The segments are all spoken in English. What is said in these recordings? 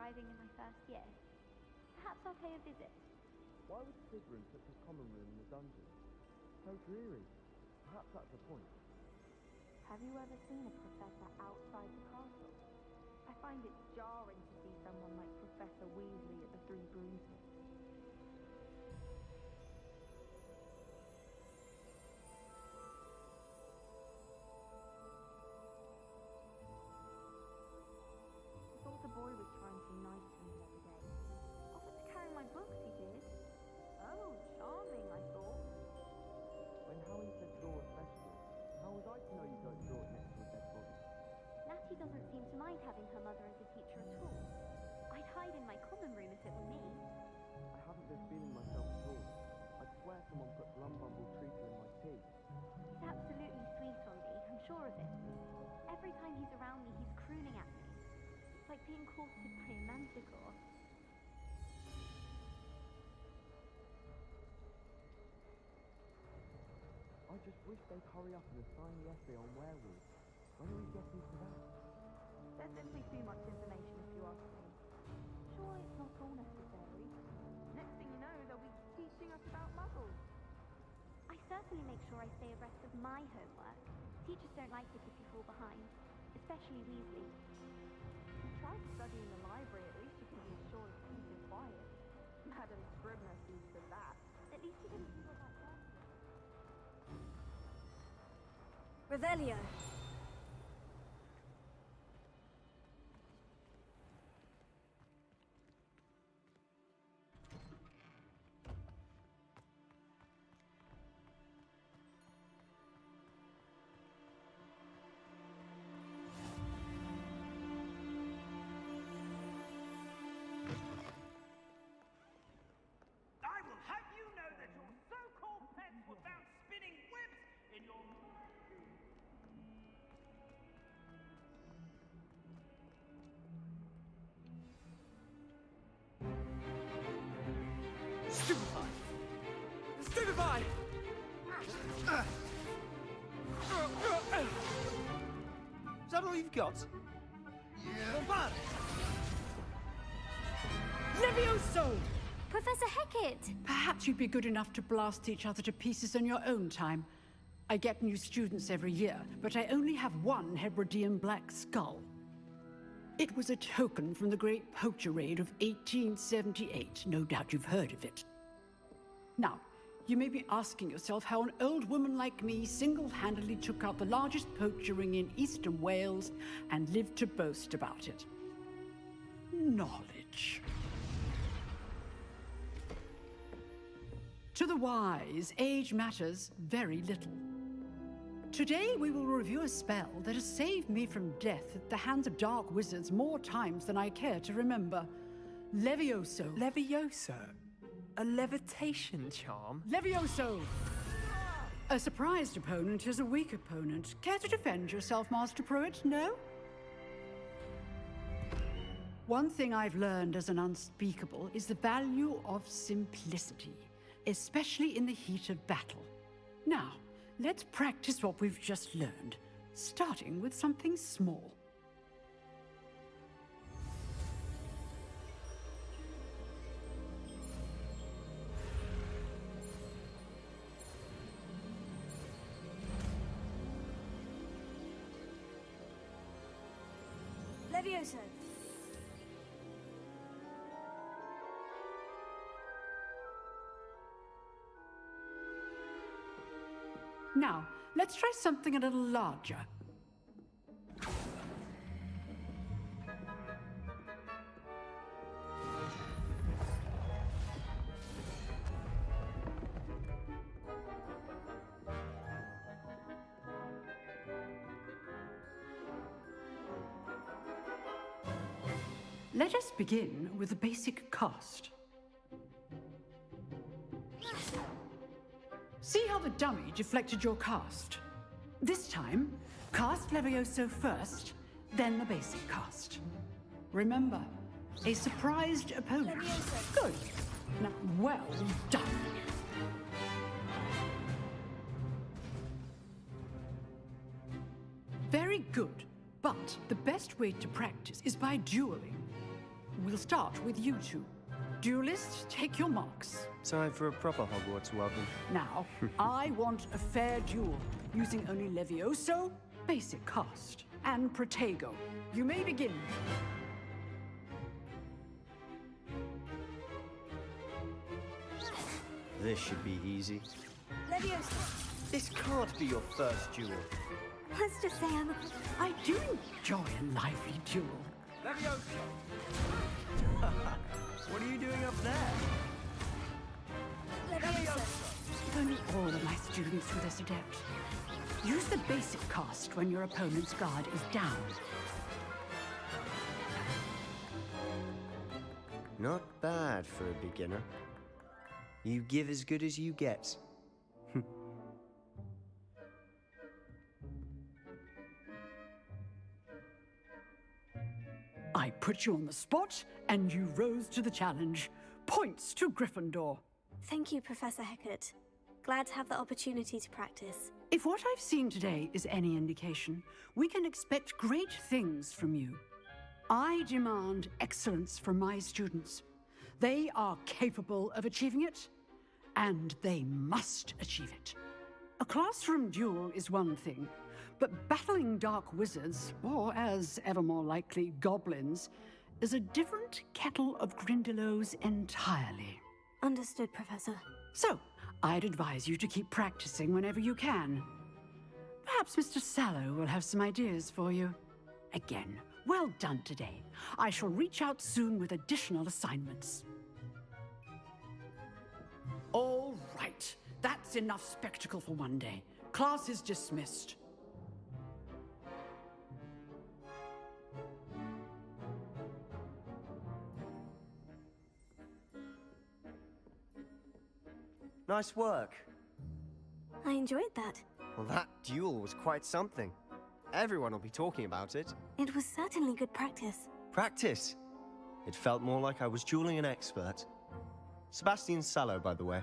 arriving in my first year. Perhaps I'll pay a visit. Why would Slytherin put his common room in a dungeon? So dreary. Perhaps that's the point. Have you ever seen a professor outside the castle? I find it jarring to see someone like Professor Weasley at the Three Broomsticks. I thought the boy was trying to be nice to me the other day. Offered to carry my books, he did. Oh, charming, I thought. When Howie said draw a vegetable, how was I to know you don't draw it next to a dead body? Natty doesn't seem to mind having her mother as a teacher at all. I'd hide in my common room if it were me. I haven't been feeling myself at all. I'd swear someone put Glumbumble treacle in my tea. He's absolutely sweet on me, I'm sure of it. Every time he's around me, he's crooning at me. It's like being courted by a manticore. I just wish they'd hurry up and assign the essay on werewolves. When are we getting to that? There's simply too much information if you ask me. Surely it's not all necessary. Next thing you know, they'll be teaching us about muggles. I certainly make sure I stay abreast of my homework. Teachers don't like it if you fall behind, especially Weasley. If you try to study in the library, at least you can be assured of peace and quiet. Madam Scribner sees to that. At least you didn't do what that person. Revelio. I will have you know that your so-called pets were found spinning webs in your... Stupefy! Stupefy! Is that all you've got? Yeah. Bombard! Levioso! Professor Hecat! Perhaps you'd be good enough to blast each other to pieces in your own time. I get new students every year, but I only have one Hebridean black skull. It was a token from the Great Poacher Raid of 1878. No doubt you've heard of it. Now, you may be asking yourself how an old woman like me single-handedly took out the largest poacher ring in eastern Wales and lived to boast about it. Knowledge. To the wise, age matters very little. Today we will review a spell that has saved me from death at the hands of dark wizards more times than I care to remember. Levioso. Levioso? A levitation charm? Levioso! A surprised opponent is a weak opponent. Care to defend yourself, Master Pruitt? No? One thing I've learned as an unspeakable is the value of simplicity, especially in the heat of battle. Now, let's practice what we've just learned, starting with something small. Levioso. Now, let's try something a little larger. Let us begin with the basic cast. See how the dummy deflected your cast? This time, cast Levioso first, then the basic cast. Remember, a surprised opponent. Levioso. Good. Now, well done. Very good. But the best way to practice is by dueling. we'll start with you two. Duelists, take your marks. Time for a proper Hogwarts welcome. Now, I want a fair duel, using only Levioso, basic cast, and Protego. You may begin. This should be easy. Leviosa. This can't be your first duel. Let's just say I do enjoy a lively duel. Levioso! What are you doing up there? Leviosa. If only all of my students were this adept. Use the basic cast when your opponent's guard is down. Not bad for a beginner. You give as good as you get. I put you on the spot, and you rose to the challenge. Points to Gryffindor. Thank you, Professor Hecat. Glad to have the opportunity to practice. If what I've seen today is any indication, we can expect great things from you. I demand excellence from my students. They are capable of achieving it, and they must achieve it. A classroom duel is one thing, but battling dark wizards, or as ever more likely, goblins, is a different kettle of Grindylows entirely. Understood, Professor. So, I'd advise you to keep practicing whenever you can. Perhaps Mr. Sallow will have some ideas for you. Again, well done today. I shall reach out soon with additional assignments. All right, that's enough spectacle for one day. Class is dismissed. Nice work. I enjoyed that. Well, that duel was quite something. Everyone will be talking about it. It was certainly good practice. Practice. It felt more like I was dueling an expert. Sebastian Sallow, by the way.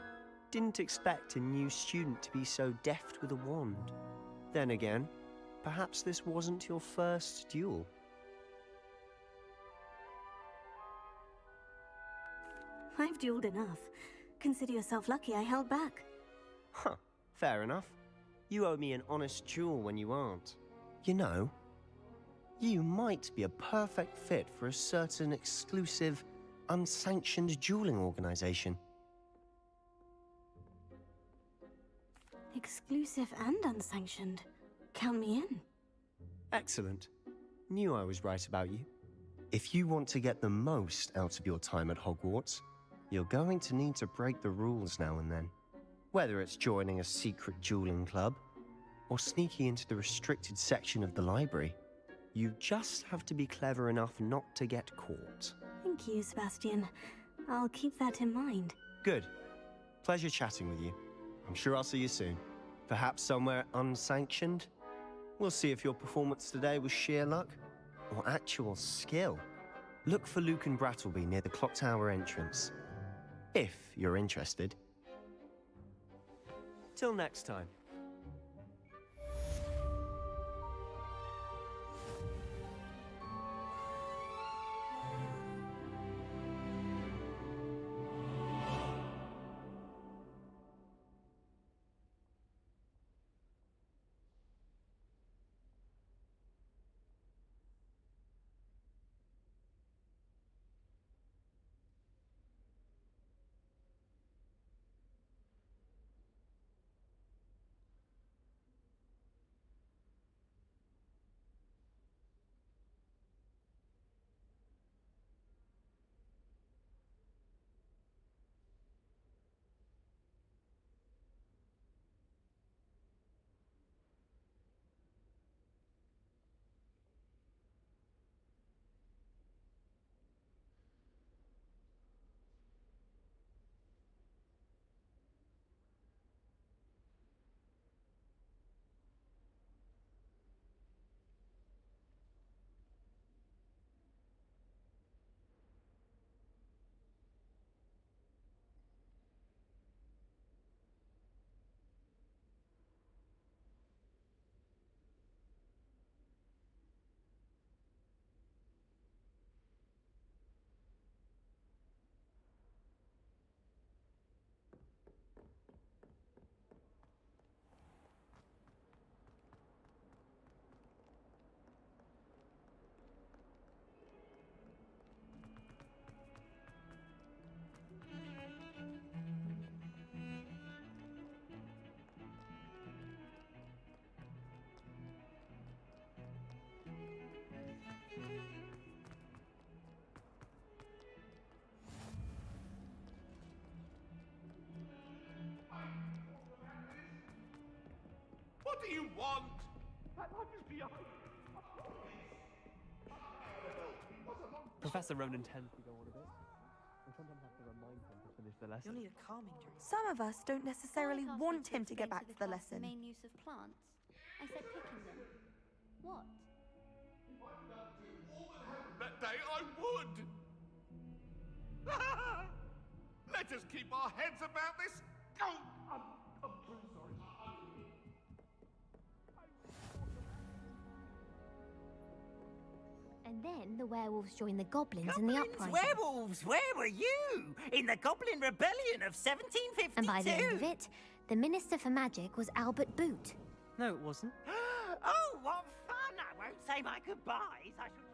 Didn't expect a new student to be so deft with a wand. Then again, perhaps this wasn't your first duel. I've dueled enough. Consider yourself lucky I held back. Huh, fair enough. You owe me an honest duel when you aren't. You know, you might be a perfect fit for a certain exclusive, unsanctioned dueling organization. Exclusive and unsanctioned. Count me in. Excellent. Knew I was right about you. If you want to get the most out of your time at Hogwarts, you're going to need to break the rules now and then. Whether it's joining a secret dueling club, or sneaking into the restricted section of the library, you just have to be clever enough not to get caught. Thank you, Sebastian. I'll keep that in mind. Good. Pleasure chatting with you. I'm sure I'll see you soon. Perhaps somewhere unsanctioned? We'll see if your performance today was sheer luck, or actual skill. Look for Lucan Brattleby near the Clock Tower entrance. If you're interested. Till next time. What do you want? That life is beyond. Professor Ronan tends to go on a bit. I sometimes have to remind him to finish the lesson. You'll need a calming drink. Some of us don't necessarily want him to get back to the lesson. Main use of plants. I said picking them. What? That day I would. Let us keep our heads about this. Oh, I'm truly sorry. And then the werewolves joined the goblins in the Goblins, uprising. werewolves, where were you? In the Goblin Rebellion of 1752? And by the end of it, the Minister for Magic was Albert Boot. No, it wasn't. Oh, what fun! I won't say my goodbyes. I shall...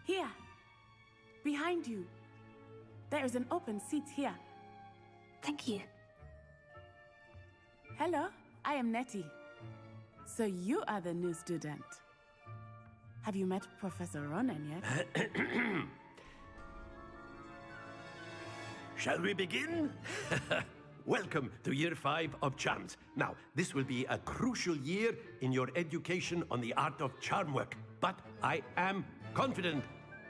Here, behind you. There is an open seat here. Thank you. Hello, I am Nettie. So you are the new student. Have you met Professor Ronan yet? Shall we begin? Welcome to Year 5 of Charms. Now, this will be a crucial year in your education on the art of charm work, but I am confident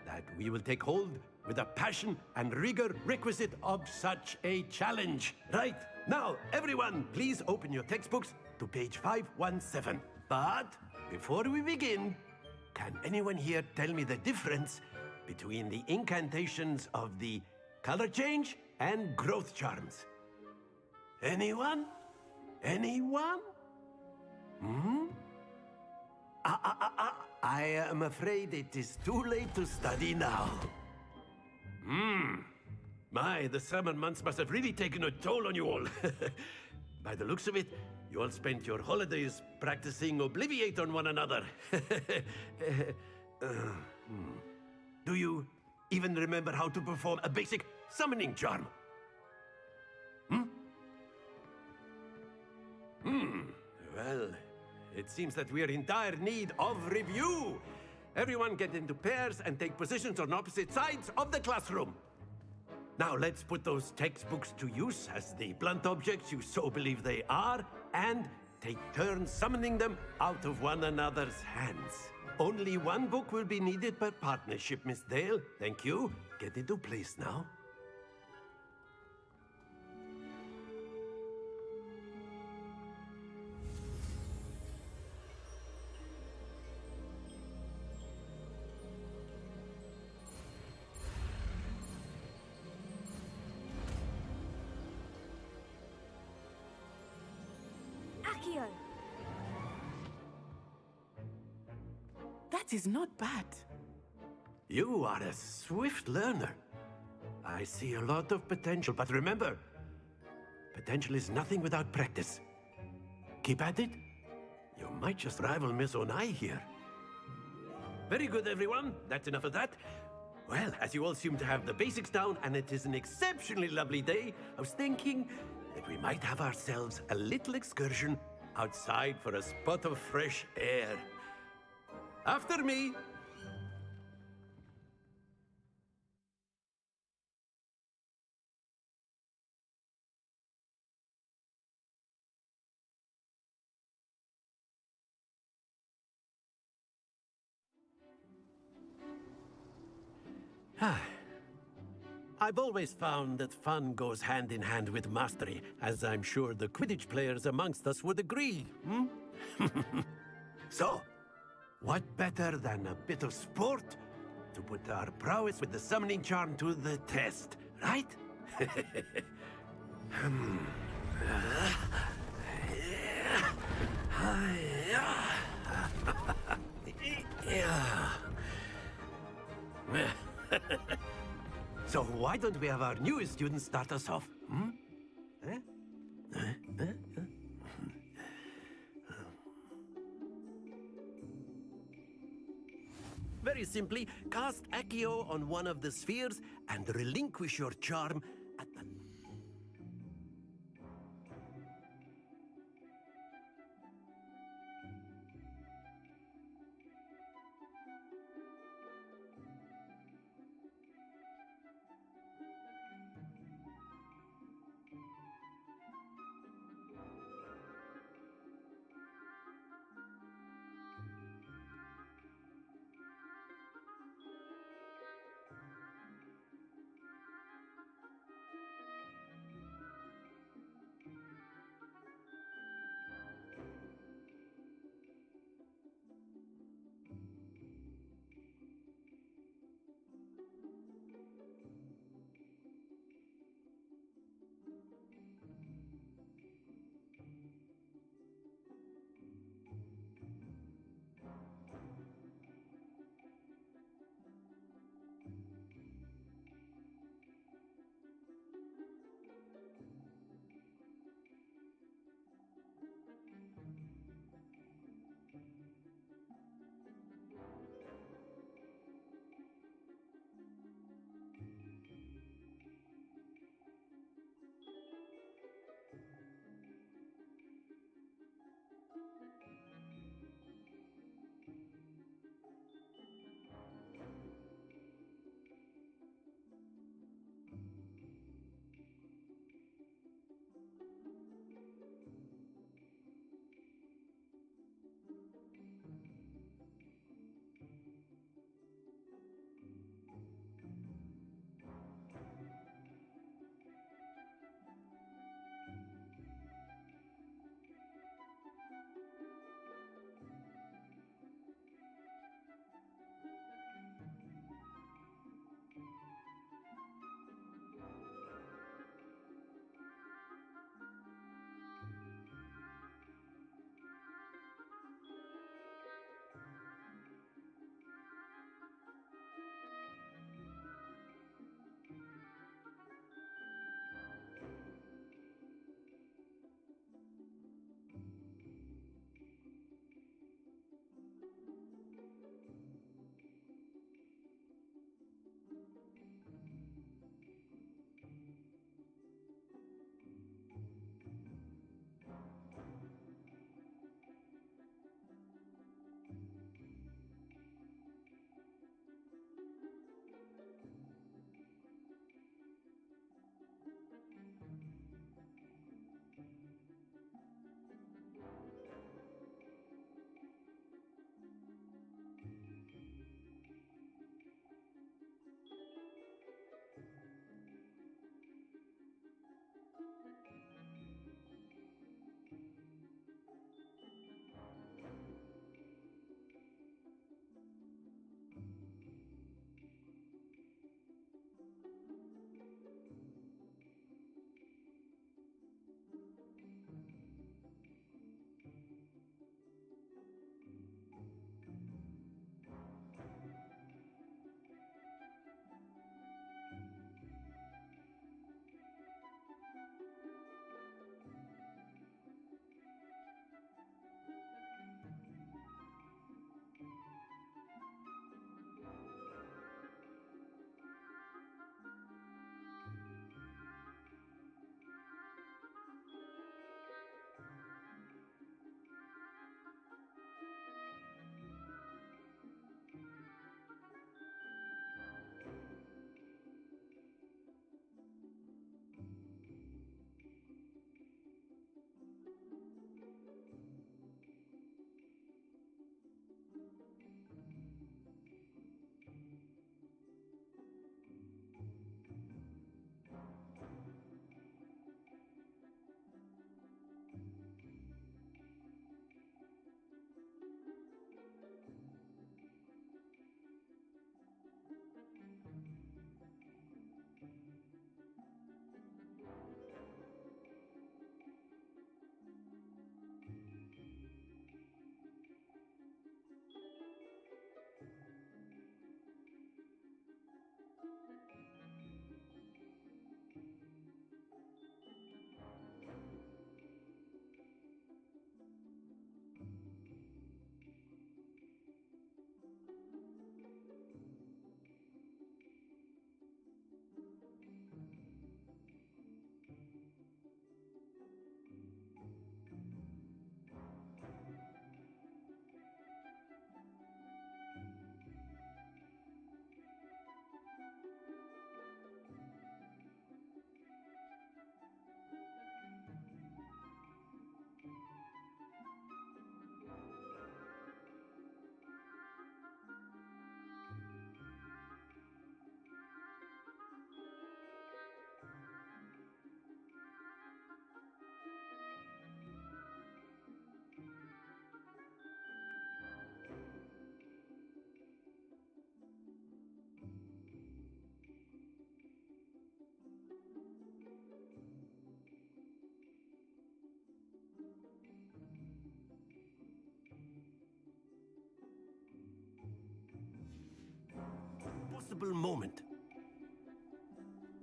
that we will take hold with the passion and rigor requisite of such a challenge. Right, now, everyone, please open your textbooks to page 517. But before we begin, can anyone here tell me the difference between the incantations of the color change and growth charms? Anyone? Anyone? I am afraid it is too late to study now. My, the summer months must have really taken a toll on you all. By the looks of it, you all spent your holidays practicing Obliviate on one another. Do you even remember how to perform a basic summoning charm? Well, it seems that we are in dire need of review. Everyone get into pairs and take positions on opposite sides of the classroom. Now let's put those textbooks to use as the blunt objects you so believe they are, and take turns summoning them out of one another's hands. Only one book will be needed per partnership, Miss Dale. Thank you. Get into place now. Accio! That is not bad. You are a swift learner. I see a lot of potential, but remember, potential is nothing without practice. Keep at it. You might just rival Miss Onai here. Very good, everyone. That's enough of that. Well, as you all seem to have the basics down, and it is an exceptionally lovely day, I was thinking that we might have ourselves a little excursion outside for a spot of fresh air. After me. I've always found that fun goes hand in hand with mastery, as I'm sure the Quidditch players amongst us would agree. So, what better than a bit of sport to put our prowess with the summoning charm to the test, right? So why don't we have our newest student start us off? Very simply, cast Accio on one of the spheres and relinquish your charm at the...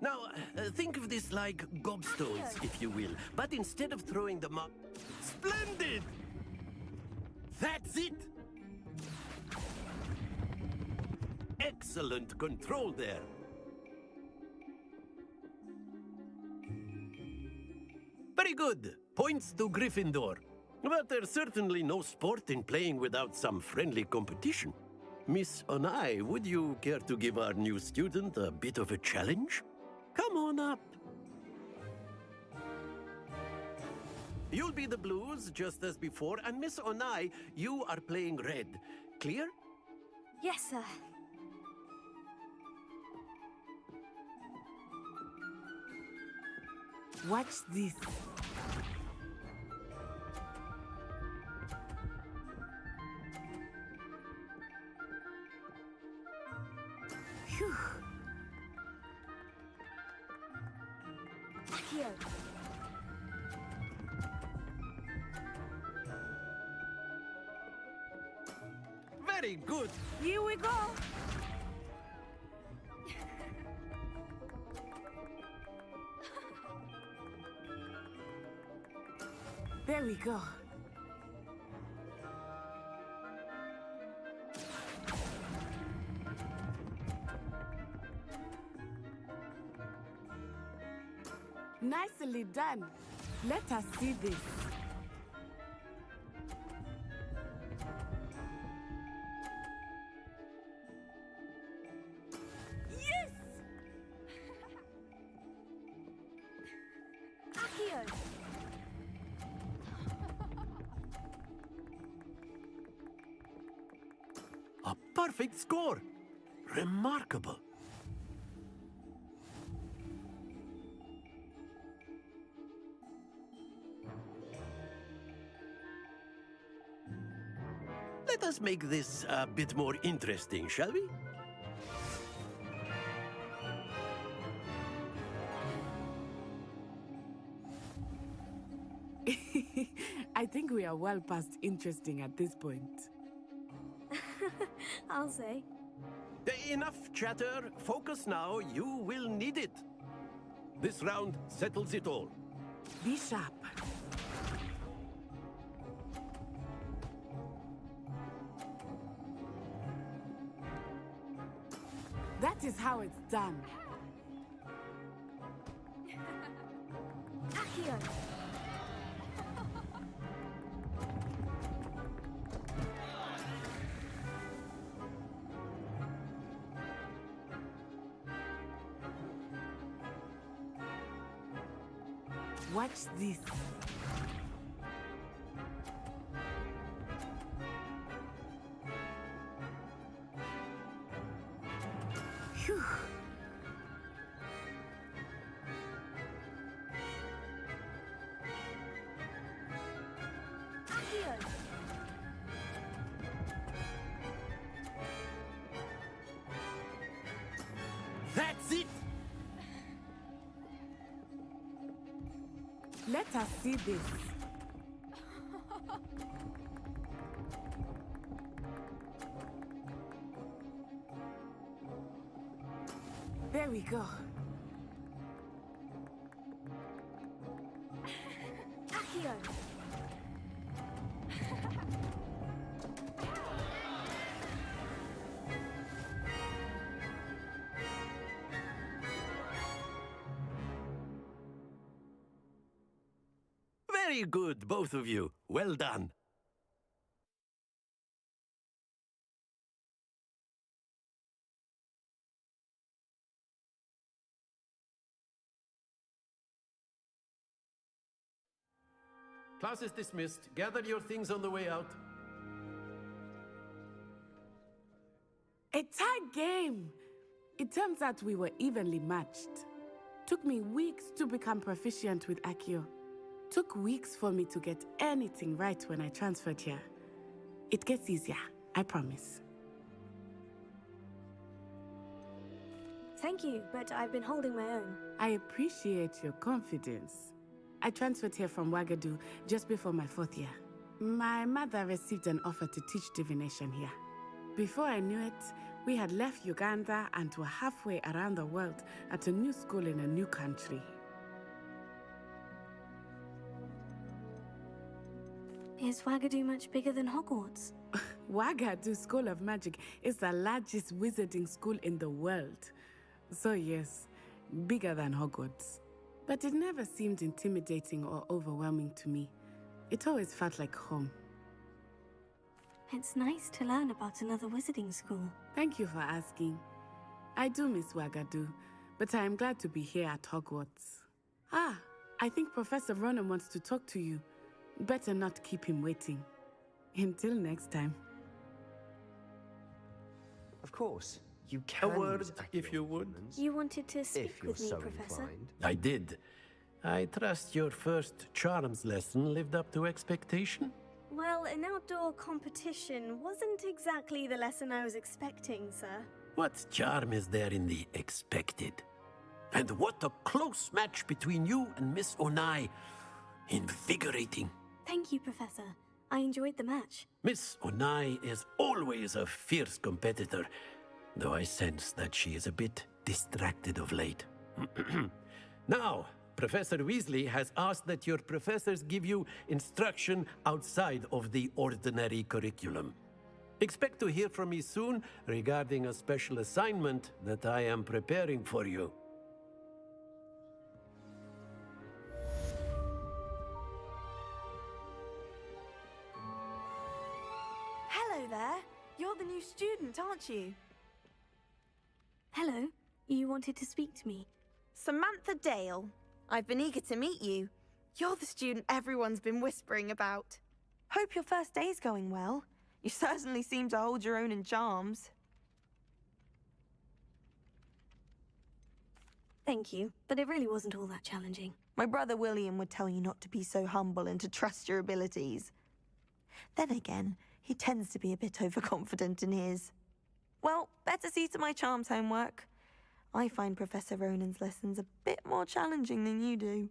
Now, think of this like gobstones, if you will. But instead of throwing them up... Splendid! That's it! Excellent control there. Very good. Points to Gryffindor. But there's certainly no sport in playing without some friendly competition. Miss Onai, would you care to give our new student a bit of a challenge? Come on up. You'll be the blues, just as before, and Miss Onai, you are playing red. Clear? Yes, sir. Watch this. Phew. Accio. Very good. Here we go. There we go. Nicely done. Let us see this. Yes! Accio. A perfect score. Remarkable. Let us make this a bit more interesting, shall we? I think we are well past interesting at this point. I'll say. Enough chatter. Focus now. You will need it. This round settles it all. Be sharp. That is how it's done. Accio. Watch this. Phew. Accio. That's it. Let us see this. There we go. Accio. Very good, both of you. Well done. Class is dismissed. Gather your things on the way out. A tight game. It turns out we were evenly matched. Took me weeks to become proficient with Accio. Took weeks for me to get anything right when I transferred here. It gets easier, I promise. Thank you, but I've been holding my own. I appreciate your confidence. I transferred here from Wagadu just before my 4th year. My mother received an offer to teach divination here. Before I knew it, We had left Uganda and were halfway around the world at a new school in a new country. Is Wagadu much bigger than Hogwarts? Wagadu School of Magic is the largest wizarding school in the world. So yes, bigger than Hogwarts. But it never seemed intimidating or overwhelming to me. It always felt like home. It's nice to learn about another wizarding school. Thank you for asking. I do miss Wagadu, but I am glad to be here at Hogwarts. Ah, I think Professor Ronen wants to talk to you. Better not keep him waiting. Until next time. Of course, you can. A word, use if you would. documents, You wanted to speak if you're with me, so Professor? inclined. I did. I trust your first charms lesson lived up to expectation? Well, an outdoor competition wasn't exactly the lesson I was expecting, sir. What charm is there in the expected? And what a close match between you and Miss Onai. Invigorating. Thank you, Professor. I enjoyed the match. Miss Onai is always a fierce competitor, though I sense that she is a bit distracted of late. Now, Professor Weasley has asked that your professors give you instruction outside of the ordinary curriculum. Expect to hear from me soon regarding a special assignment that I am preparing for you. Hello there. You're the new student, aren't you? Hello. You wanted to speak to me? Samantha Dale. I've been eager to meet you. You're the student everyone's been whispering about. Hope your first day's going well. You certainly seem to hold your own in charms. Thank you, but it really wasn't all that challenging. My brother William would tell you not to be so humble and to trust your abilities. Then again, he tends to be a bit overconfident in his. Well, better see to my charms homework. I find Professor Ronen's lessons a bit more challenging than you do.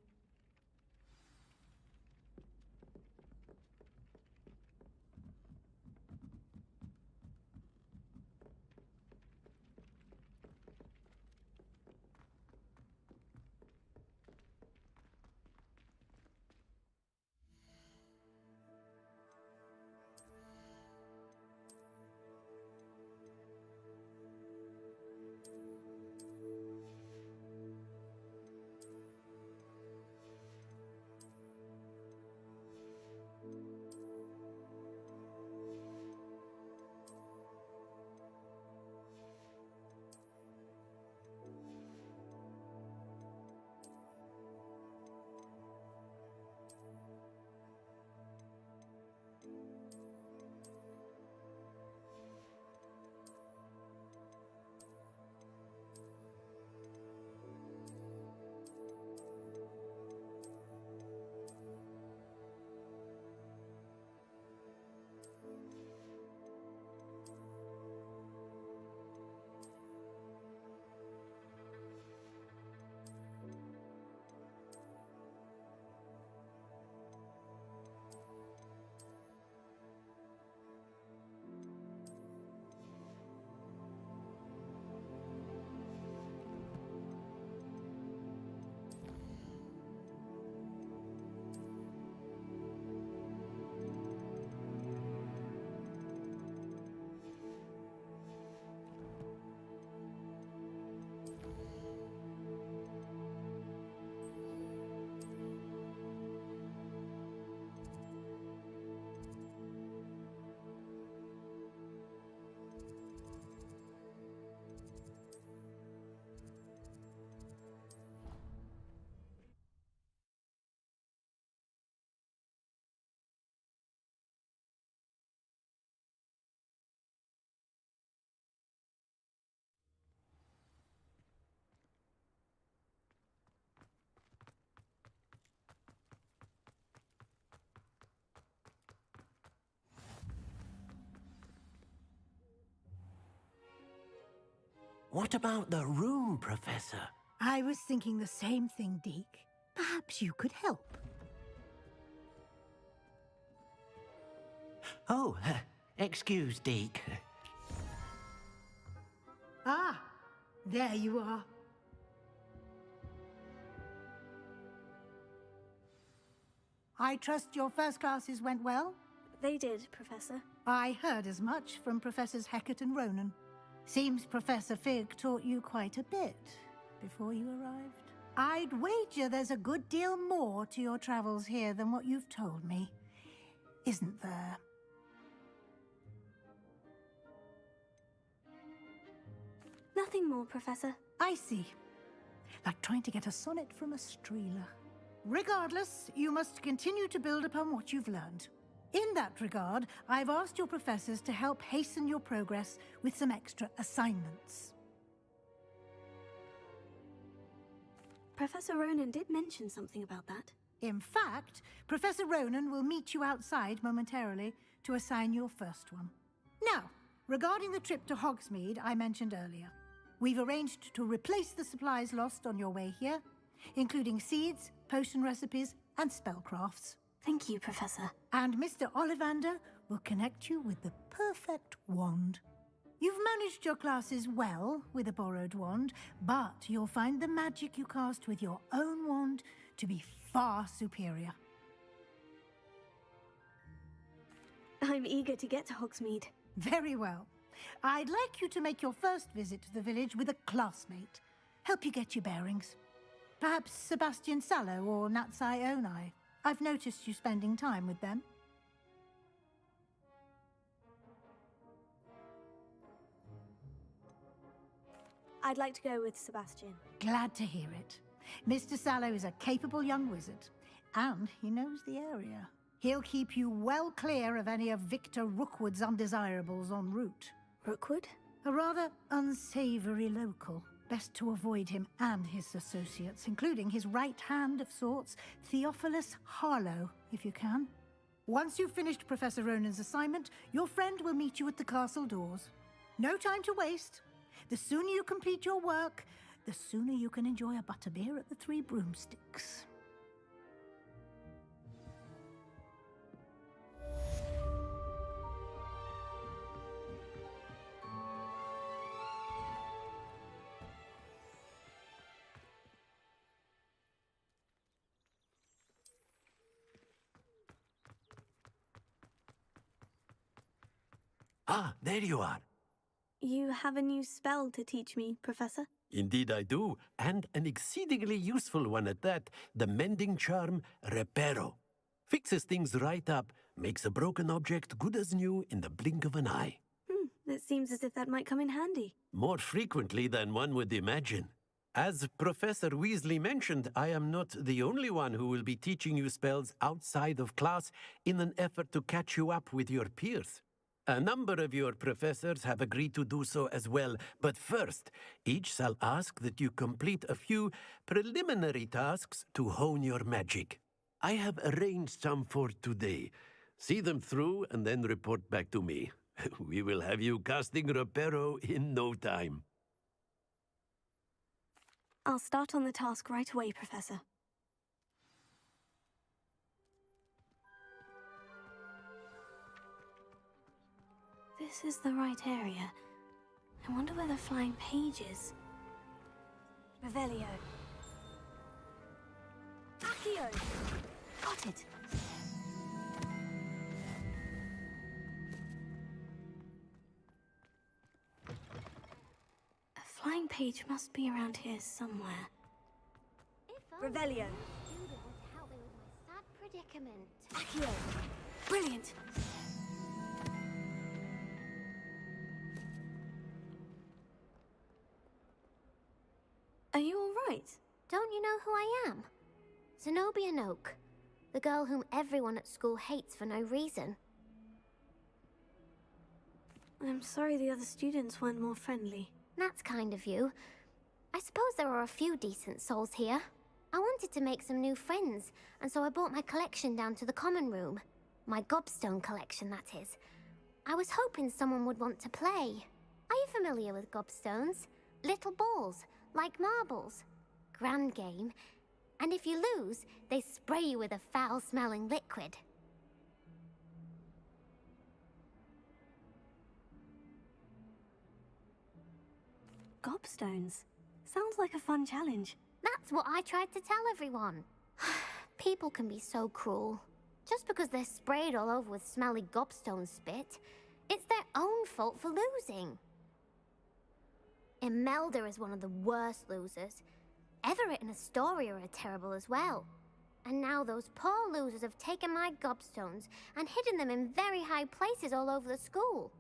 What about the room, Professor? I was thinking the same thing, Deke. Perhaps you could help. Oh, excuse, Deke. Ah, there you are. I trust your first classes went well? They did, Professor. I heard as much from Professors Hecat and Ronan. Seems Professor Fig taught you quite a bit before you arrived. I'd wager there's a good deal more to your travels here than what you've told me. Isn't there? Nothing more, Professor. I see. Like trying to get a sonnet from a streeler. Regardless, you must continue to build upon what you've learned. In that regard, I've asked your professors to help hasten your progress with some extra assignments. Professor Ronan did mention something about that. In fact, Professor Ronan will meet you outside momentarily to assign your first one. Now, regarding the trip to Hogsmeade I mentioned earlier, we've arranged to replace the supplies lost on your way here, including seeds, potion recipes, and spellcrafts. Thank you, Professor. And Mr. Ollivander will connect you with the perfect wand. You've managed your classes well with a borrowed wand, but you'll find the magic you cast with your own wand to be far superior. I'm eager to get to Hogsmeade. Very well. I'd like you to make your first visit to the village with a classmate. Help you get your bearings. Perhaps Sebastian Sallow or Natsai Onai. I've noticed you spending time with them. I'd like to go with Sebastian. Glad to hear it. Mr. Sallow is a capable young wizard, and he knows the area. He'll keep you well clear of any of Victor Rookwood's undesirables en route. Rookwood? A rather unsavory local. Best to avoid him and his associates, including his right hand of sorts, Theophilus Harlow, if you can. Once you've finished Professor Ronan's assignment, your friend will meet you at the castle doors. No time to waste. The sooner you complete your work, the sooner you can enjoy a butterbeer at the Three Broomsticks. Ah, there you are. You have a new spell to teach me, Professor? Indeed I do, and an exceedingly useful one at that, the mending charm Reparo. Fixes things right up, makes a broken object good as new in the blink of an eye. It seems as if that might come in handy. More frequently than one would imagine. As Professor Weasley mentioned, I am not the only one who will be teaching you spells outside of class in an effort to catch you up with your peers. A number of your professors have agreed to do so as well, but first, each shall ask that you complete a few preliminary tasks to hone your magic. I have arranged some for today. See them through and then report back to me. We will have you casting Reparo in no time. I'll start on the task right away, Professor. This is the right area. I wonder where the flying page is. Revelio. Accio! Got it! A flying page must be around here somewhere. Revelio. Student would help me with my sad predicament. Accio! Brilliant! Are you all right? Don't you know who I am? Zenobia Noak, the girl whom everyone at school hates for no reason. I'm sorry the other students weren't more friendly. That's kind of you. I suppose there are a few decent souls here. I wanted to make some new friends, and so I brought my collection down to the common room. My gobstone collection, that is. I was hoping someone would want to play. Are you familiar with gobstones? Little balls, like marbles. Grand game. And if you lose, they spray you with a foul-smelling liquid. gobstones. Sounds like a fun challenge. That's what I tried to tell everyone. People can be so cruel. Just because they're sprayed all over with smelly gobstone spit, it's their own fault for losing. Imelda is one of the worst losers. Everett and Astoria are terrible as well. And now those poor losers have taken my gobstones and hidden them in very high places all over the school.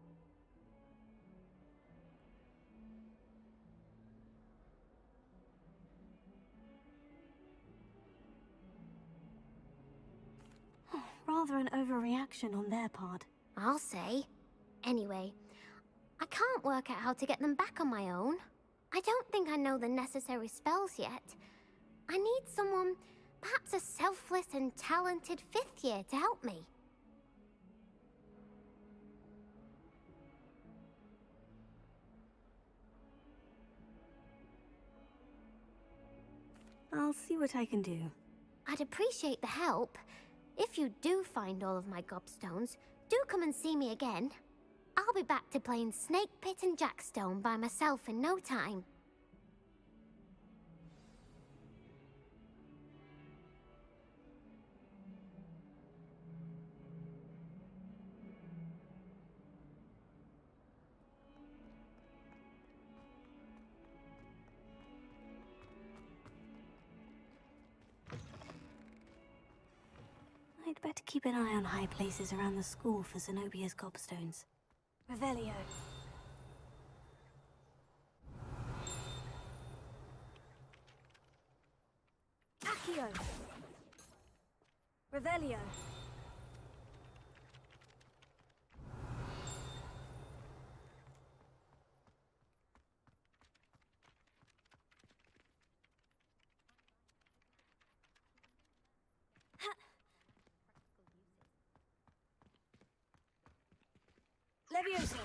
Rather an overreaction on their part. I'll say. Anyway, I can't work out how to get them back on my own. I don't think I know the necessary spells yet. I need someone, perhaps a selfless and talented 5th year to help me. I'll see what I can do. I'd appreciate the help. If you do find all of my gobstones, do come and see me again. I'll be back to playing Snake Pit and Jackstone by myself in no time. I'd better keep an eye on high places around the school for Zenobia's gobstones. Revelio. Accio. Revelio. Leviosa.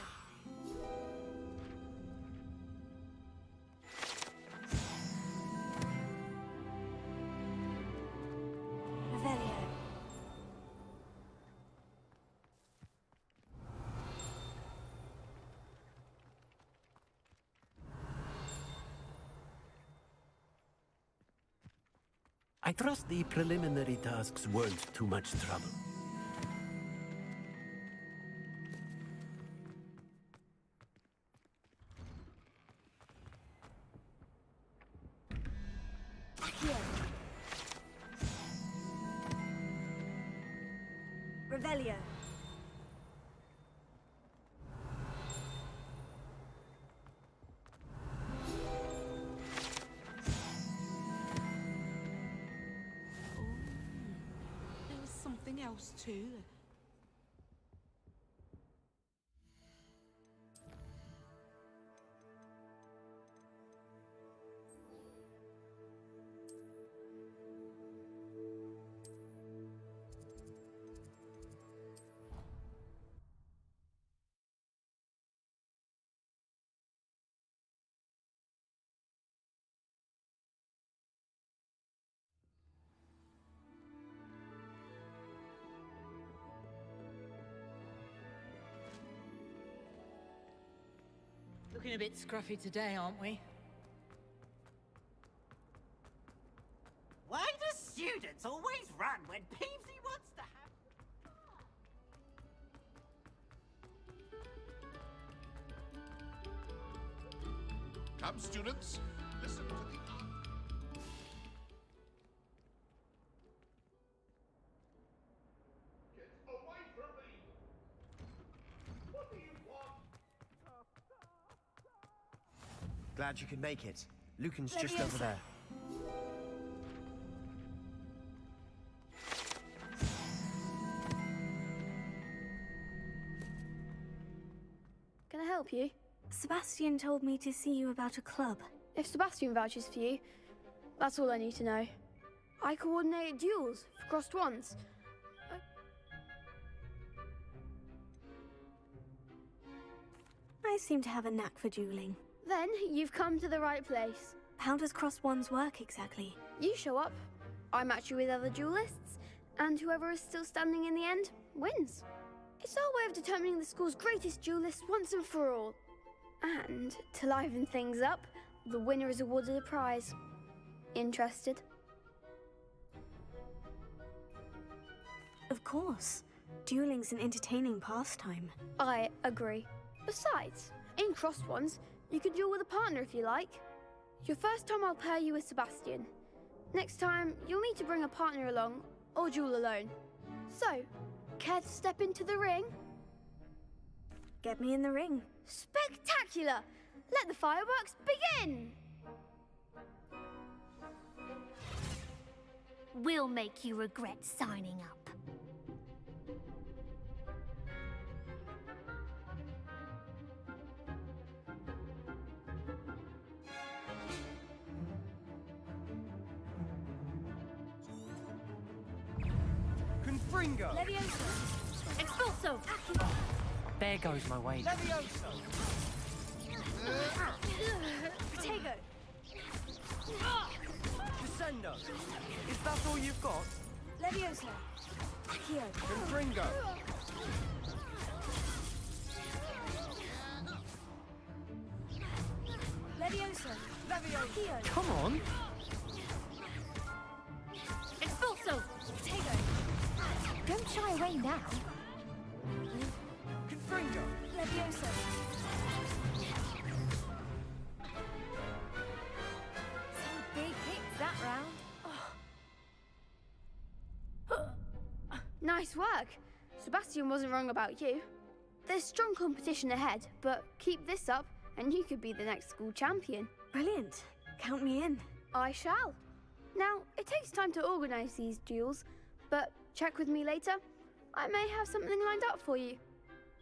Revelio. I trust the preliminary tasks weren't too much trouble. Revelio. There was something else too. Looking a bit scruffy today, aren't we? Why do students always run when Peevesy wants to have... Come, students, listen to the Get away from me! What do you want? Glad you could make it. Lucan's just over there. Can I help you? Sebastian told me to see you about a club. If Sebastian vouches for you, that's all I need to know. I coordinate duels for crossed ones. I seem to have a knack for dueling. Then you've come to the right place. How does cross ones work exactly? You show up, I match you with other duelists, and whoever is still standing in the end wins. It's our way of determining the school's greatest duelist once and for all. And to liven things up, the winner is awarded a prize. Interested? Of course. Dueling's an entertaining pastime. I agree. Besides, in Crossed Ones, you can duel with a partner if you like. Your first time I'll pair you with Sebastian. Next time, you'll need to bring a partner along, or duel alone. So, care to step into the ring? Get me in the ring. Spectacular! Let the fireworks begin! We'll make you regret signing up. Confringo! Levioso! Expulso! There goes my wager. Levioso! Protego! Descendo! Is that all you've got? Levioso! Accio! Confringo! Levioso! Levioso! Come on. Expulso! Protego! Don't shy away now. Confringo! Levioso! Some big hits that round. Nice work. Sebastian wasn't wrong about you. There's strong competition ahead, but keep this up and you could be the next school champion. Brilliant. Count me in. I shall. Now, it takes time to organise these duels, but check with me later. I may have something lined up for you.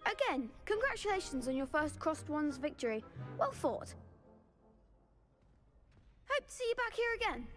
Again, congratulations on your first Crossed Ones victory. Well fought. Hope to see you back here again.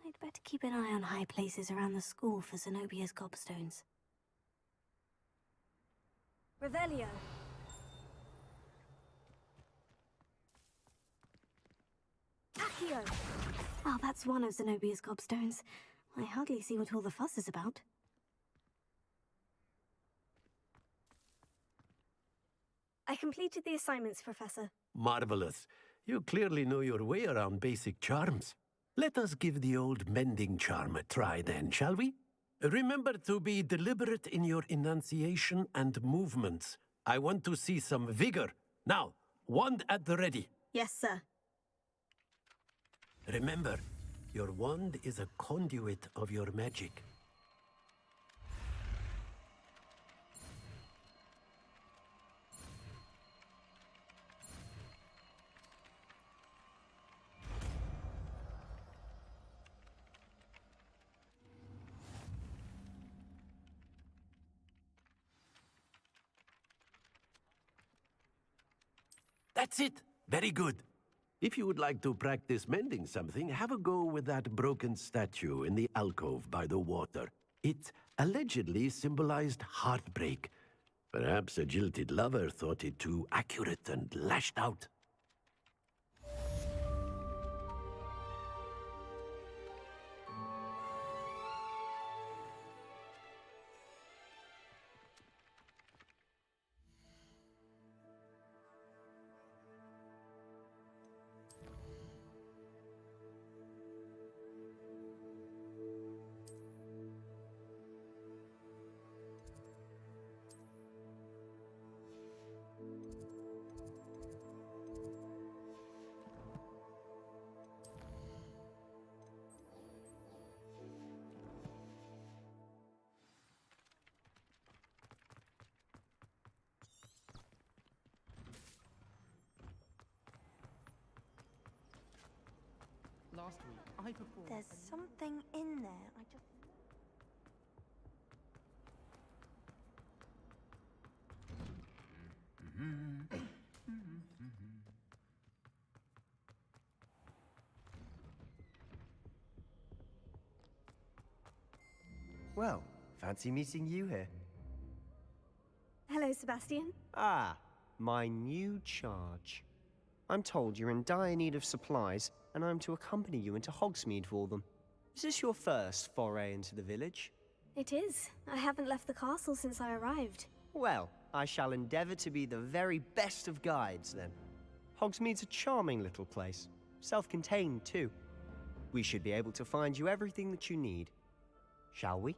I'd better keep an eye on high places around the school for Zenobia's gobstones. Revelio! Accio! Oh, that's one of Zenobia's gobstones. I hardly see what all the fuss is about. I completed the assignments, Professor. Marvelous. You clearly know your way around basic charms. Let us give the old mending charm a try then, shall we? Remember to be deliberate in your enunciation and movements. I want to see some vigor. Now, wand at the ready. Yes, sir. Remember, your wand is a conduit of your magic. That's it. Very good. If you would like to practice mending something, have a go with that broken statue in the alcove by the water. It allegedly symbolized heartbreak. Perhaps a jilted lover thought it too accurate and lashed out. Last week, I performed... There's something in there. I just... Well, fancy meeting you here. Hello, Sebastian. Ah, my new charge. I'm told you're in dire need of supplies, and I'm to accompany you into Hogsmeade for them. Is this your first foray into the village? It is. I haven't left the castle since I arrived. Well, I shall endeavour to be the very best of guides, then. Hogsmeade's a charming little place. Self-contained, too. We should be able to find you everything that you need. Shall we?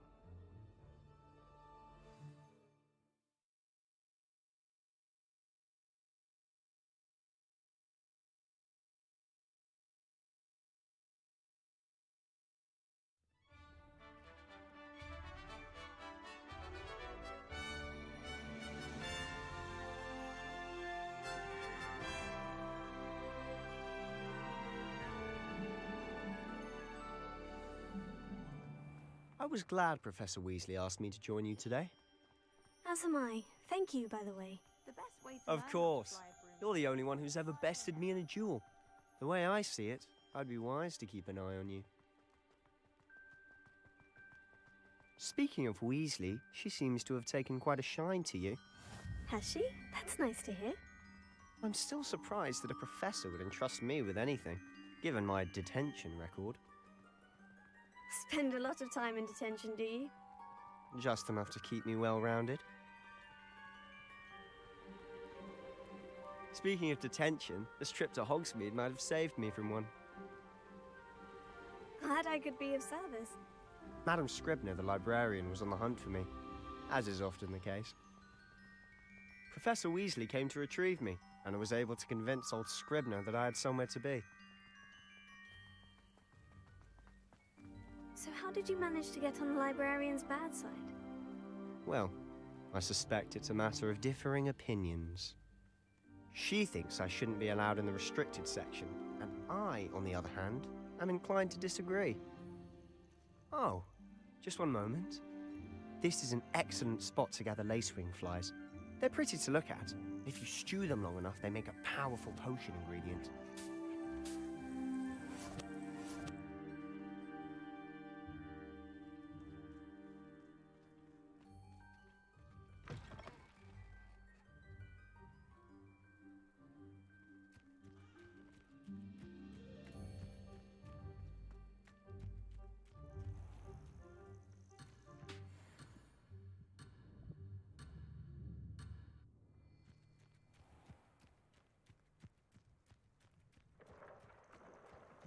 I was glad Professor Weasley asked me to join you today. As am I. Thank you, by the way. The best way to Of learn course. how to fly a broom. You're the only one who's ever bested me in a duel. The way I see it, I'd be wise to keep an eye on you. Speaking of Weasley, she seems to have taken quite a shine to you. Has she? That's nice to hear. I'm still surprised that a professor would entrust me with anything, given my detention record. Spend a lot of time in detention, do you? Just enough to keep me well-rounded. Speaking of detention, this trip to Hogsmeade might have saved me from one. Glad I could be of service. Madam Scribner, the librarian, was on the hunt for me, as is often the case. Professor Weasley came to retrieve me, and I was able to convince old Scribner that I had somewhere to be. So how did you manage to get on the librarian's bad side? Well, I suspect it's a matter of differing opinions. She thinks I shouldn't be allowed in the restricted section, and I, on the other hand, am inclined to disagree. Oh, just one moment. This is an excellent spot to gather lacewing flies. They're pretty to look at. If you stew them long enough, they make a powerful potion ingredient.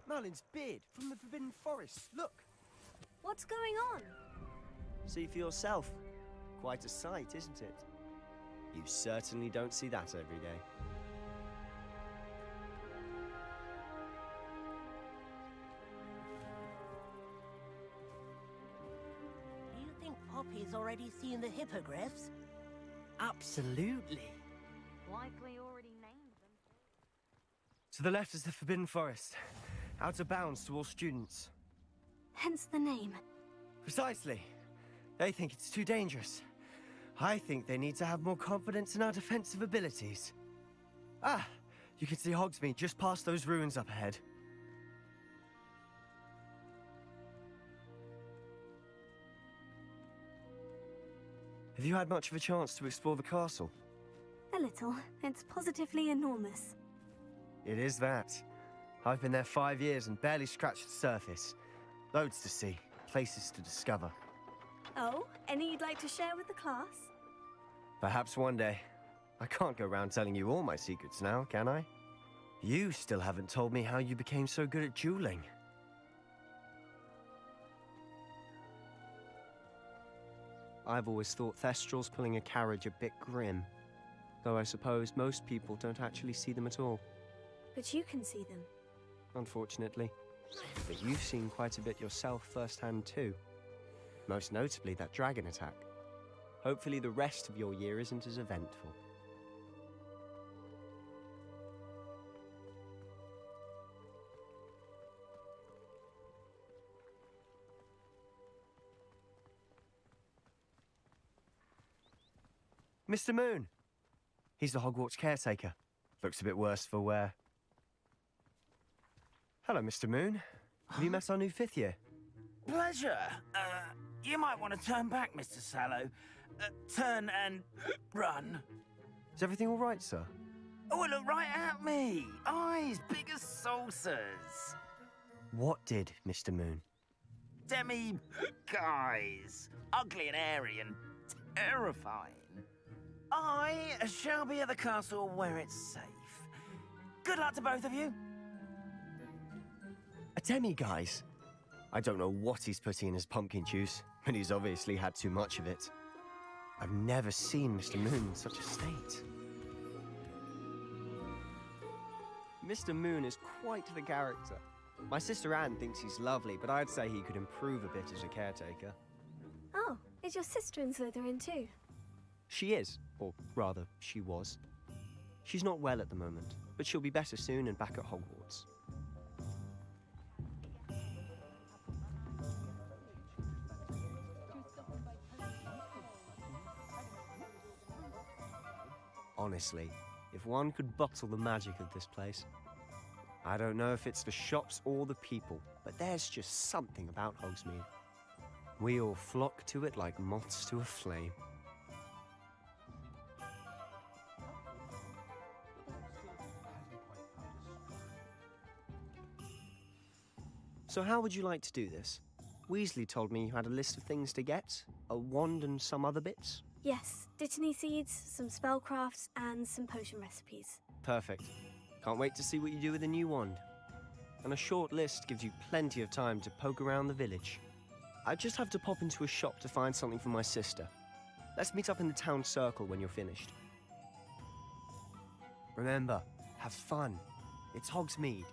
Merlin's beard from the Forbidden Forest. Look! What's going on? See for yourself. Quite a sight, isn't it? You certainly don't see that every day. Do you think Poppy's already seen the hippogriffs? Absolutely. Likely already named them. To the left is the Forbidden Forest. Out of bounds to all students. Hence the name. Precisely. They think it's too dangerous. I think they need to have more confidence in our defensive abilities. Ah, you can see Hogsmeade just past those ruins up ahead. Have you had much of a chance to explore the castle? A little. It's positively enormous. It is that. I've been there 5 years and barely scratched the surface. Loads to see, places to discover. Oh, any you'd like to share with the class? Perhaps one day. I can't go around telling you all my secrets now, can I? You still haven't told me how you became so good at dueling. I've always thought Thestrals pulling a carriage a bit grim. Though I suppose most people don't actually see them at all. But you can see them. Unfortunately. But you've seen quite a bit yourself firsthand too. Most notably that dragon attack. Hopefully the rest of your year isn't as eventful. Mr. Moon! He's the Hogwarts caretaker. Looks a bit worse for wear. Hello, Mr. Moon. Have you met our new 5th year? Pleasure. you might want to turn back, Mr. Sallow. Turn and run. Is everything all right, sir? Oh, look right at me. Eyes big as saucers. What did, Mr. Moon? Guys. Ugly and hairy and terrifying. I shall be at the castle where it's safe. Good luck to both of you. A demi-guise? I don't know what he's putting in his pumpkin juice, but he's obviously had too much of it. I've never seen Mr. Moon in such a state. Mr. Moon is quite the character. My sister Anne thinks he's lovely, but I'd say he could improve a bit as a caretaker. Oh, is your sister in Slytherin too? She is, or rather, she was. She's not well at the moment, but she'll be better soon and back at Hogwarts. Honestly, if one could bottle the magic of this place. I don't know if it's the shops or the people, but there's just something about Hogsmeade. We all flock to it like moths to a flame. So how would you like to do this? Weasley told me you had a list of things to get, a wand and some other bits. Yes, Dittany seeds, some spellcrafts, and some potion recipes. Perfect. Can't wait to see what you do with the new wand. And a short list gives you plenty of time to poke around the village. I just have to pop into a shop to find something for my sister. Let's meet up in the town circle when you're finished. Remember, have fun. It's Hogsmeade.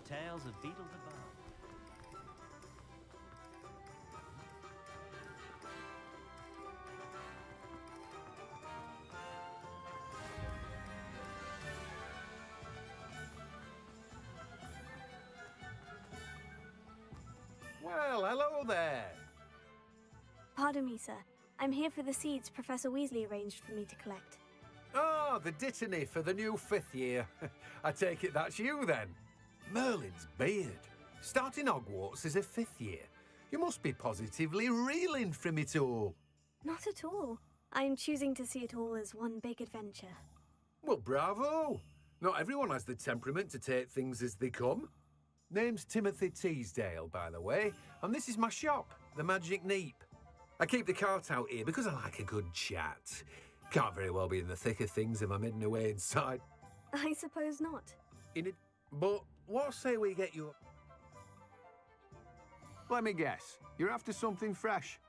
Tales of Beedle the Bow. Well, hello there. Pardon me, sir. I'm here for the seeds Professor Weasley arranged for me to collect. Ah, the Dittany for the new 5th year. I take it that's you then. Merlin's beard. Starting Hogwarts as a 5th year. You must be positively reeling from it all. Not at all. I'm choosing to see it all as one big adventure. Well, bravo. Not everyone has the temperament to take things as they come. Name's Timothy Teasdale, by the way, and this is my shop, the Magic Neep. I keep the cart out here because I like a good chat. Can't very well be in the thick of things if I'm hidden away inside. I suppose not. But what say we get you... Let me guess. You're after something fresh.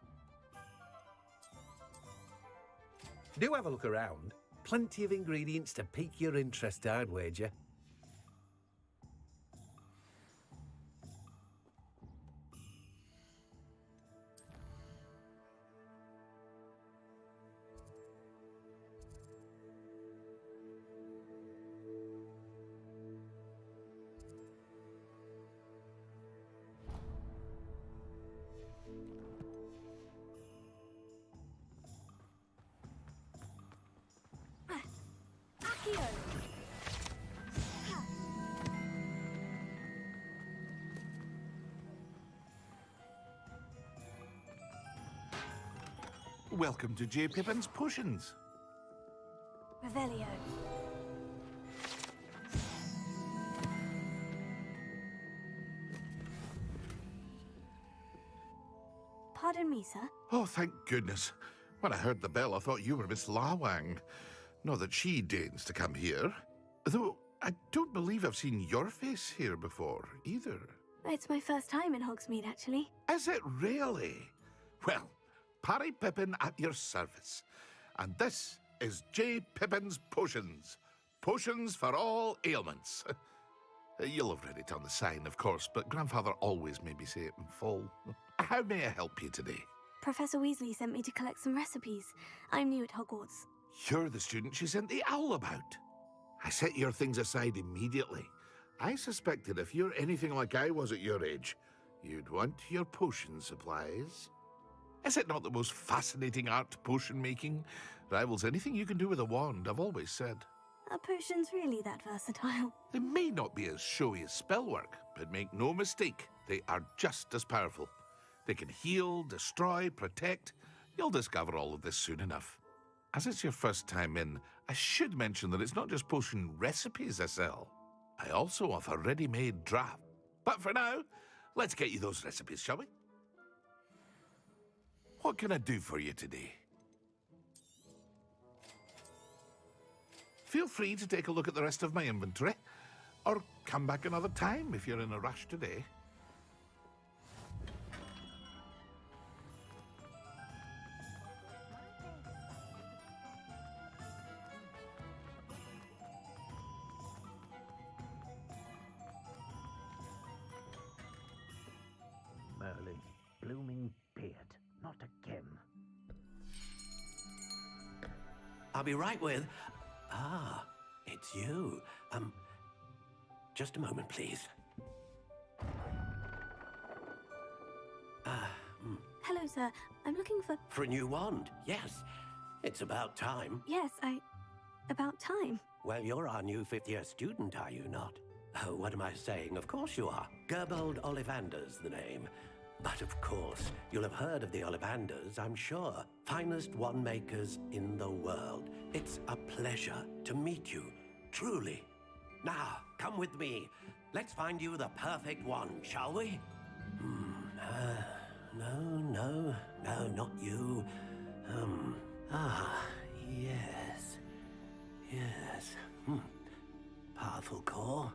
Do have a look around. Plenty of ingredients to pique your interest, I'd wager. Welcome to J. Pippin's Potions. Revelio. Pardon me, sir. Oh, thank goodness. When I heard the bell, I thought you were Miss Lawang. Not that she deigns to come here. Though, I don't believe I've seen your face here before, either. It's my first time in Hogsmeade, actually. Is it really? Well, Parry Pippin at your service. And this is J. Pippin's Potions. Potions for all ailments. You'll have read it on the sign, of course, but Grandfather always made me say it in full. How may I help you today? Professor Weasley sent me to collect some recipes. I'm new at Hogwarts. You're the student she sent the owl about. I set your things aside immediately. I suspected if you're anything like I was at your age, you'd want your potion supplies. Is it not the most fascinating art, potion making? Rivals anything you can do with a wand, I've always said. Are potions really that versatile? They may not be as showy as spellwork, but make no mistake, they are just as powerful. They can heal, destroy, protect. You'll discover all of this soon enough. As it's your first time in, I should mention that it's not just potion recipes I sell. I also offer ready-made draft. But for now, let's get you those recipes, shall we? What can I do for you today? Feel free to take a look at the rest of my inventory, or come back another time if you're in a rush today. Merlin, blooming beard, not again. I'll be right with... Ah, it's you. Just a moment, please. Hello, sir. I'm looking for... For a new wand, yes. It's about time. Yes, about time. Well, you're our new fifth-year student, are you not? Oh, what am I saying? Of course you are. Gerbold Ollivander's the name. But of course, you'll have heard of the Ollivanders, I'm sure. Finest wand makers in the world. It's a pleasure to meet you, truly. Now, come with me. Let's find you the perfect wand, shall we? No, not you. Yes. Powerful core.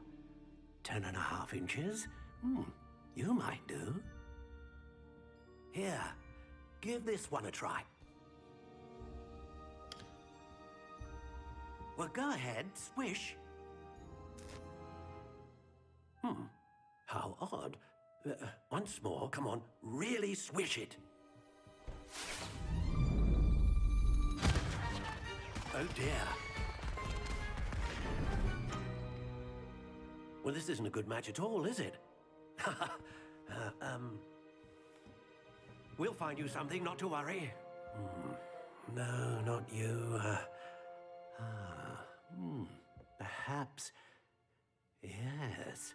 10.5 inches. You might do. Here, give this one a try. Well, go ahead, swish. How odd. Once more, come on, really swish it. Oh dear. Well, this isn't a good match at all, is it? We'll find you something, not to worry. No, not you. Perhaps. Yes.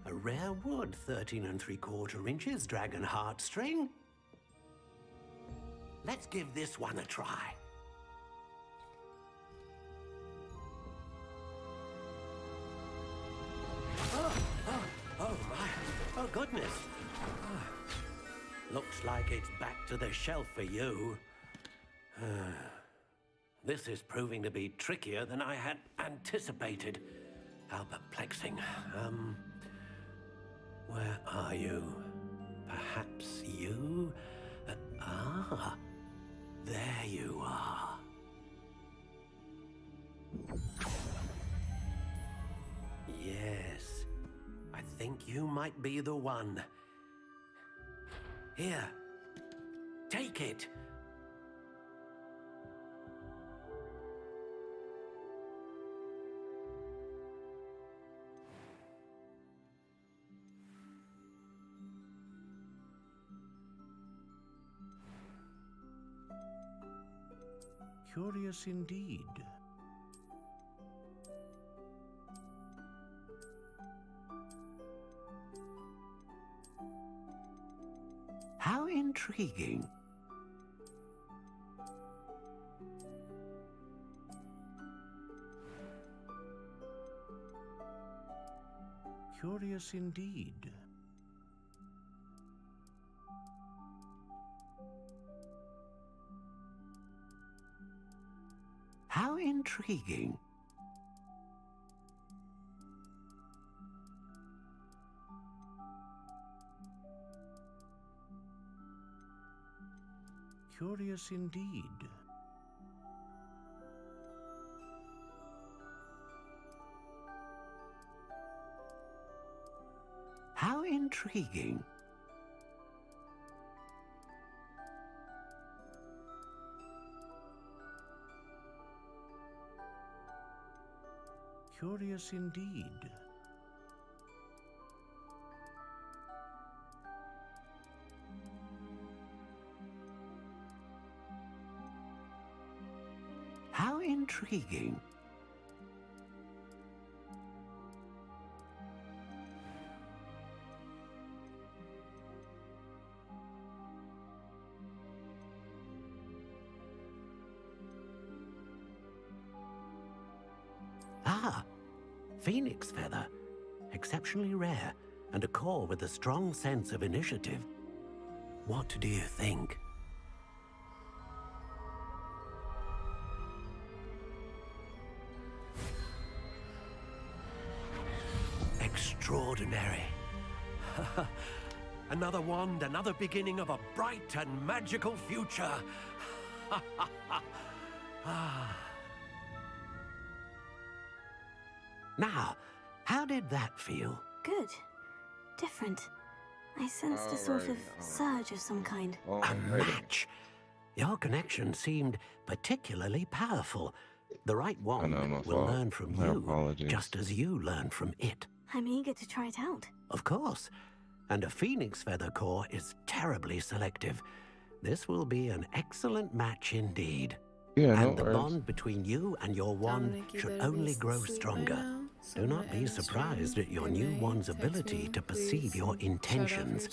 A rare wood, 13 3/4 inches, dragon heartstring. Let's give this one a try. Oh my. Oh, goodness. Looks like it's back to the shelf for you. This is proving to be trickier than I had anticipated. How perplexing. Where are you? Perhaps you? There you are. Yes, I think you might be the one. Here, take it. Curious indeed. How intriguing. Curious indeed. How intriguing. Curious indeed. How intriguing. Curious indeed. How intriguing. Ah, phoenix feather. Exceptionally rare, and a core with a strong sense of initiative. What do you think? Extraordinary. Another wand, another beginning of a bright and magical future. Now, how did that feel? Good. Different. I sensed a sort of surge of some kind. A match. Your connection seemed particularly powerful. The right wand will learn from you, just as you learn from it. I'm eager to try it out. Of course. And a phoenix feather core is terribly selective. This will be an excellent match indeed. Yeah, and the bond between you and your wand should only grow stronger. Do not be surprised at your new wand's ability to perceive your intentions.